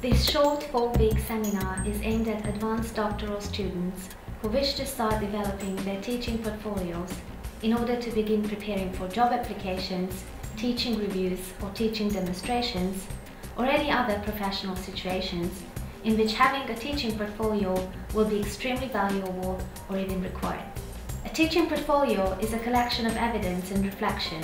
This short 4-week seminar is aimed at advanced doctoral students who wish to start developing their teaching portfolios in order to begin preparing for job applications, teaching reviews or teaching demonstrations, or any other professional situations in which having a teaching portfolio will be extremely valuable or even required. A teaching portfolio is a collection of evidence and reflection,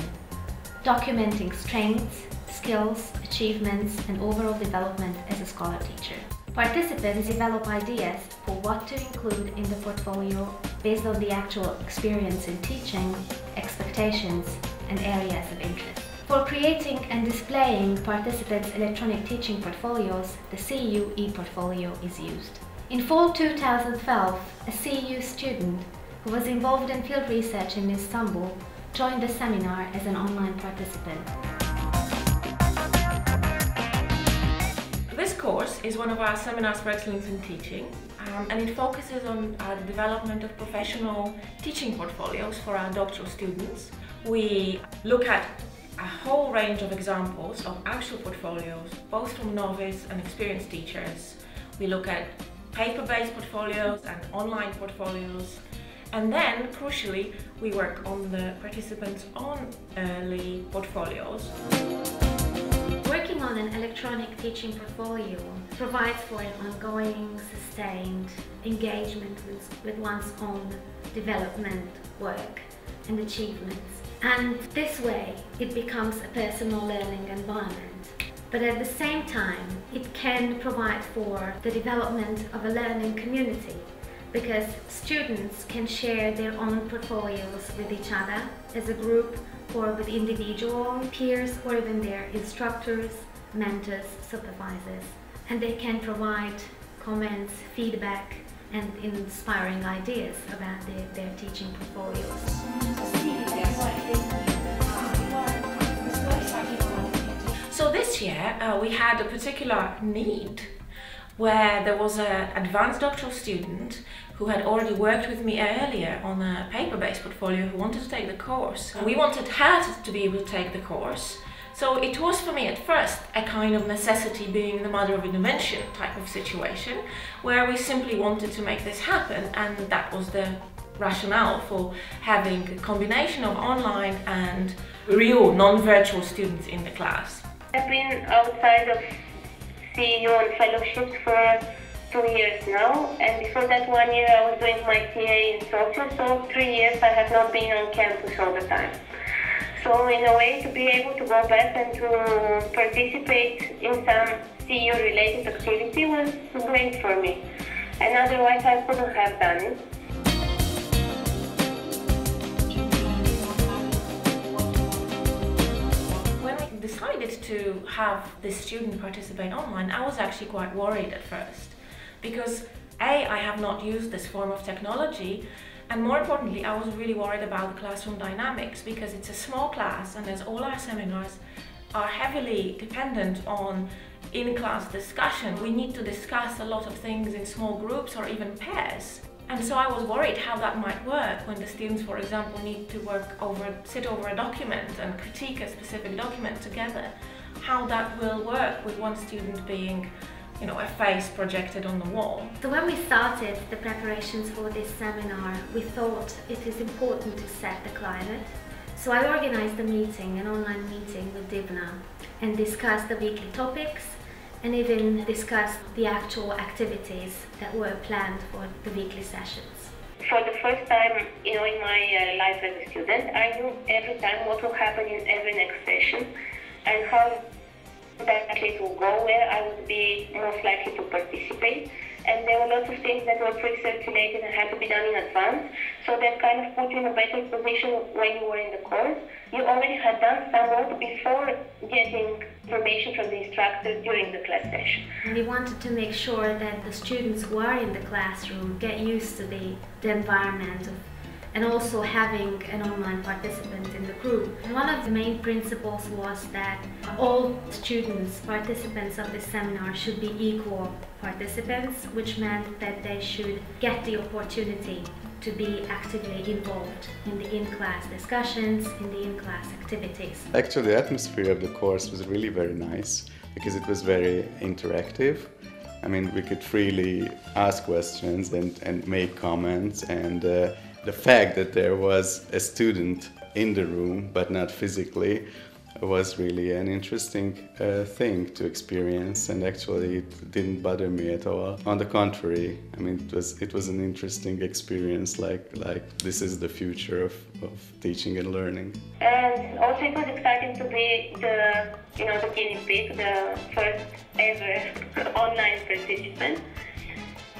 documenting strengths, skills, achievements, and overall development as a scholar teacher. Participants develop ideas for what to include in the portfolio based on the actual experience in teaching, expectations, and areas of interest. For creating and displaying participants' electronic teaching portfolios, the CEU e-portfolio is used. In fall 2012, a CEU student who was involved in field research in Istanbul joined the seminar as an online participant. This course is one of our seminars for excellence in teaching, and it focuses on the development of professional teaching portfolios for our doctoral students. We look at a whole range of examples of actual portfolios, both from novice and experienced teachers. We look at paper-based portfolios and online portfolios, and then, crucially, we work on the participants' own early portfolios. Working on an electronic teaching portfolio provides for an ongoing, sustained engagement with one's own development, work and achievements. And this way it becomes a personal learning environment. But at the same time, it can provide for the development of a learning community, because students can share their own portfolios with each other as a group or with individual peers or even their instructors, mentors, supervisors. And they can provide comments, feedback and inspiring ideas about their teaching portfolios. So this year we had a particular need where there was an advanced doctoral student who had already worked with me earlier on a paper-based portfolio who wanted to take the course. We wanted her to be able to take the course. So it was for me at first a kind of necessity, being the mother of invention type of situation, where we simply wanted to make this happen, and that was the rationale for having a combination of online and real non-virtual students in the class. I've been outside of CEU on fellowships for 2 years now, and before that 1 year I was doing my TA in social, so 3 years I have not been on campus all the time. So in a way, to be able to go back and to participate in some CEU related activity was great for me, and otherwise I couldn't have done it. Decided to have this student participate online, I was actually quite worried at first, because I have not used this form of technology, and more importantly I was really worried about the classroom dynamics, because it's a small class, and as all our seminars are heavily dependent on in-class discussion, we need to discuss a lot of things in small groups or even pairs. And so I was worried how that might work when the students, for example, need to sit over a document and critique a specific document together. How that will work with one student being, a face projected on the wall. So when we started the preparations for this seminar, we thought it is important to set the climate. So I organized a meeting, an online meeting with Divna, and discussed the weekly topics, and even discussed the actual activities that were planned for the weekly sessions. For the first time, in my life as a student, I knew every time what will happen in every next session and how that it will go, where I would be most likely to participate. And there were lots of things that were pre-circulated and had to be done in advance, so that kind of put you in a better position when you were in the course. You already had done some work before getting information from the instructor during the class session. We wanted to make sure that the students who are in the classroom get used to the environment and also having an online participant in the group. And one of the main principles was that all students, participants of this seminar, should be equal participants, which meant that they should get the opportunity to be actively involved in the in-class discussions, in the in-class activities. Actually, the atmosphere of the course was really very nice because it was very interactive. I mean, we could freely ask questions and make comments, and the fact that there was a student in the room but not physically was really an interesting thing to experience, and actually it didn't bother me at all. On the contrary, I mean, it was an interesting experience, like this is the future of teaching and learning. And also it was exciting to be the guinea pig, the first ever online participant.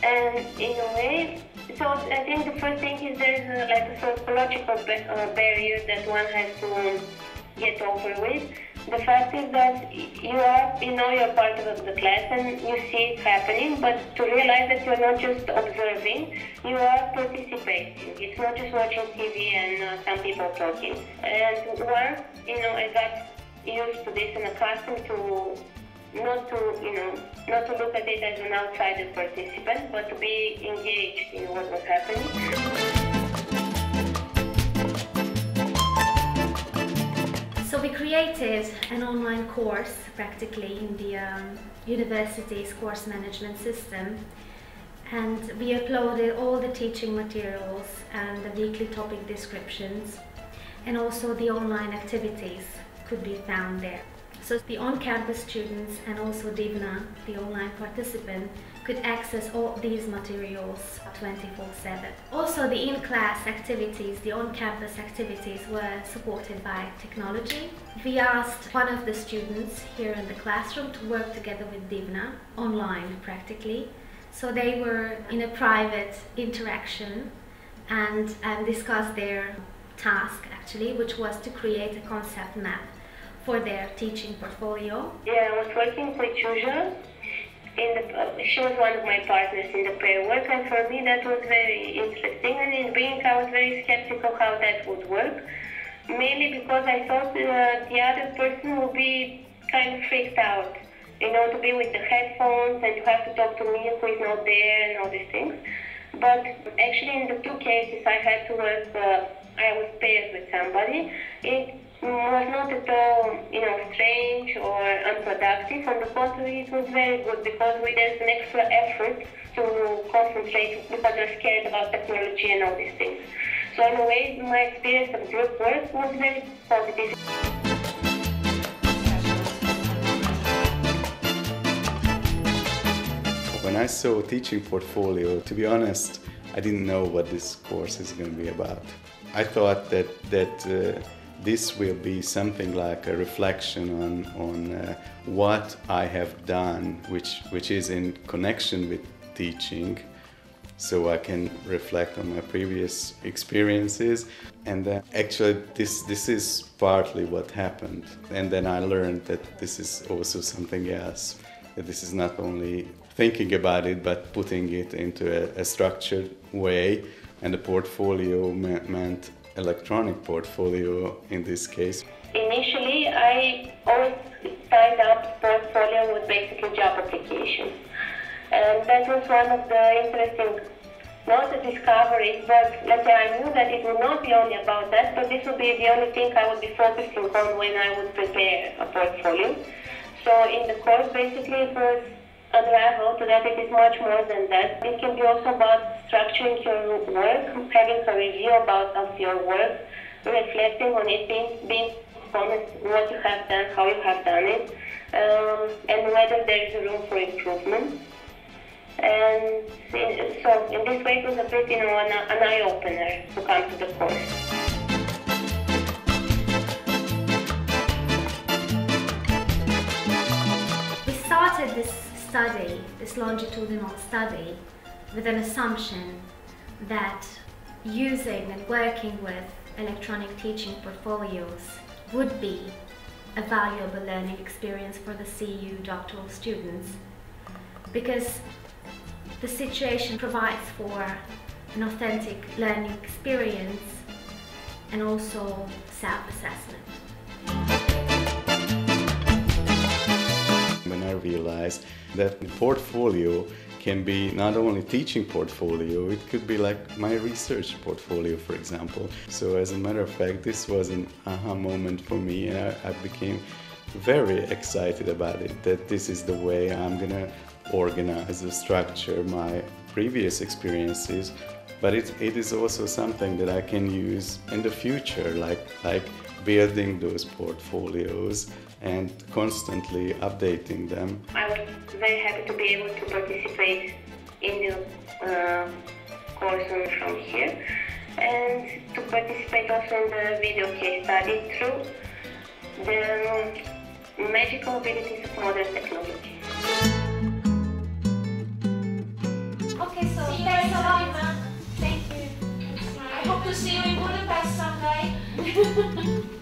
And in a way, so I think the first thing is there is like a psychological barrier that one has to get over with. The fact is that you're part of the class and you see it happening, but to realize that you're not just observing, you are participating. It's not just watching TV and some people talking. And once, I got used to this and accustomed to not to look at it as an outsider participant, but to be engaged in what was happening. So we created an online course practically in the university's course management system, and we uploaded all the teaching materials and the weekly topic descriptions, and also the online activities could be found there. So the on-campus students and also Divna, the online participant, could access all these materials 24/7. Also the in-class activities, the on-campus activities were supported by technology. We asked one of the students here in the classroom to work together with Divna, online practically. So they were in a private interaction and discussed their task actually, which was to create a concept map for their teaching portfolio. Yeah, I was working with Julia. She was one of my partners in the pair work, and for me that was very interesting. And in the beginning I was very skeptical how that would work, mainly because I thought the other person would be kind of freaked out, to be with the headphones and to have to talk to me who is not there and all these things. But actually in the two cases I had to work, I was paired with somebody. It was not at all, strange or unproductive. On the contrary, it was very good because there's an extra effort to concentrate because you're scared about technology and all these things. So in a way, my experience of group work was very positive. When I saw teaching portfolio, to be honest, I didn't know what this course is going to be about. I thought that this will be something like a reflection on what I have done, which is in connection with teaching, so I can reflect on my previous experiences. And actually this is partly what happened. And then I learned that this is also something else, that this is not only thinking about it, but putting it into a structured way. And the portfolio meant electronic portfolio in this case. Initially, I always signed up portfolio with basically job applications. And that was one of the interesting, not the discoveries, but let's say I knew that it would not be only about that, but this would be the only thing I would be focusing on when I would prepare a portfolio. So in the course, basically it was unraveled so that it is much more than that. It can be also about structuring your work, having a review of your work, reflecting on it, being honest what you have done, how you have done it, and whether there is room for improvement. And so in this way it was a bit, an eye-opener to come to the course. We started this longitudinal study, with an assumption that using and working with electronic teaching portfolios would be a valuable learning experience for the CEU doctoral students, because the situation provides for an authentic learning experience and also self-assessment. When I realized that the portfolio can be not only teaching portfolio, it could be like my research portfolio, for example. So as a matter of fact, this was an aha moment for me, and I became very excited about it, that this is the way I'm gonna organize or structure my previous experiences, but it is also something that I can use in the future, like building those portfolios and constantly updating them. I was very happy to be able to participate in the course from here, and to participate also in the video case study through the magical abilities of modern technology. Okay, so See you thanks a lot. later. Thank you. I hope to see you in Budapest someday.